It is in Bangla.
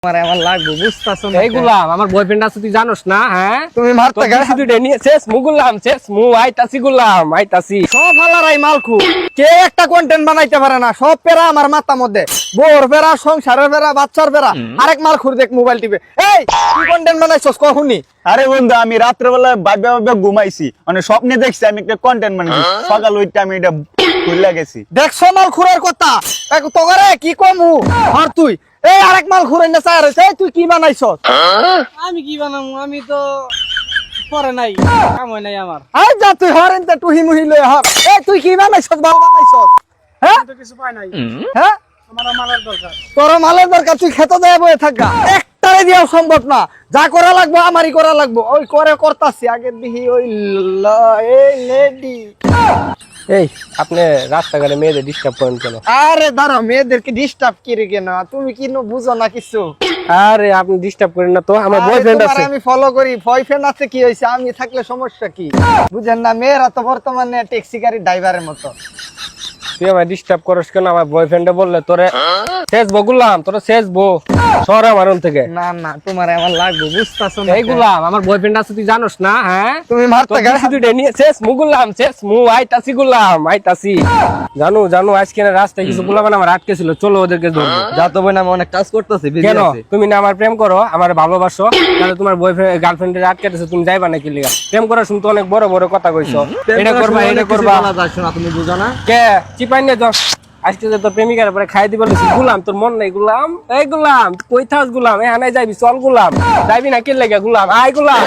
আমার লাগবে বুঝতাছো না? এই গুলাম আমার বয়ফ্রেন্ড আছে তুই জানোস না? হ্যাঁ তুমি মারতে গেলে তুই নিয়ে শেষ মুগুলাম শেষ মু আইতাছি গুলাম আইতাছি। সব হালারাই মালখু, কে একটা কন্টেন্ট বানাইতে পারে না, সব পেরা আমার মাথা মধ্যে। বোর পেরা, সংসারের পেরা, বাচ্চার পেরা, আরেক মালখুর দেখ মোবাইল টিপে। এই কি কন্টেন্ট বানাইছস কখনই? আরে বন্ধু আমি রাত্রেবেলা ভাবে ভাবে ঘুমাইছি, মানে স্বপ্নে দেখছি আমি একটা কন্টেন্ট বানাইছি, সকাল ওইটা আমি এটা ভুলে গেছি। দেখছো মালখুরের কথা তোরে কি কমু আর তুই এই আরেক মালখুরের না চায় রইছে। তুই কি বানাইছস? আমি কি বানাবো? আমি তো পরে নাই, কাম হয় নাই আমার। আই যা তুই হরেন তে টুহি মুহি লই হর। এই তুই কি বানাইছস? ভালো বানাইছস? হ্যাঁ তো কিছু পাই নাই, হ্যাঁ, আমার মালের দরকার। তোর মালের দরকার, তুই খেতে দেয় বয়ে থাকা। একটারে দিয়াও সম্ভব না, যা করা লাগবো আমারই করা লাগবো। ওই করে করতাছি আগে দিহি ওই এই লেডি। এই আপনি রাস্তাঘাটে মেয়েদের ডিস্টার্ব করেন কেন? আরে দাঁড়াও, মেয়েদেরকে ডিস্টার্ব করে কেন? তুমি কি বুঝো না কিছু? আরে আপনি ডিস্টার্ব করেন না তো, আমার আরে বয়ফ্রেন্ড তোমার আছে। আমি ফলো করি, বয়ফ্রেন্ড আছে কি হইছে? আমি থাকলে সমস্যা কি? বুঝেন না, মেয়েরা তো বর্তমানে ট্যাক্সি গাড়ি ড্রাইভারের মতো। তুই আমার ডিস্টার্ব করিস কেন? আমার বয়ফ্রেন্ডে বললে তোরে শেষ বগুলাম, তোরে শেষ বো সর আমার রুম থেকে। না না, তোমার আমার লাগবে বুঝতাছো না? এই গুলাম আমার বয়ফ্রেন্ড আছে তুই জানোস না? হ্যাঁ তুমি মারতে গেলে তুই নিয়ে শেষ মুগুলাম শেষ মু আইতাছি গুলাম আইতাছি। জানো জানো আজকে না রাস্তায় কিছু গুলাম আমার আটকে ছিল, চলো ওদেরকে ধরবো। যা তো বোন আমি অনেক কাজ করতেছি, বিজি কেন আছি। তুমি না আমার প্রেম করো, আমার ভালোবাসো, তাহলে তোমার বয়ফ্রেন্ড গার্লফ্রেন্ডের আটকেছে, তুমি যাইবা নাকি লিগা? প্রেম করার শুনতে অনেক বড় বড় কথা কইছো, এটা করবা এটা করবা। তুমি বুঝো না? কে চিপাই নিয়ে যাও আজকে যে তোর প্রেমিকার পরে খাই দিবে গুলাম, তোর মন নাই গুলাম? এই গুলাম কই থাস গুলাম? এখানে যাইবি চল গুলাম, যাইবি না কি লেগে গুলাম? আয় গুলাম।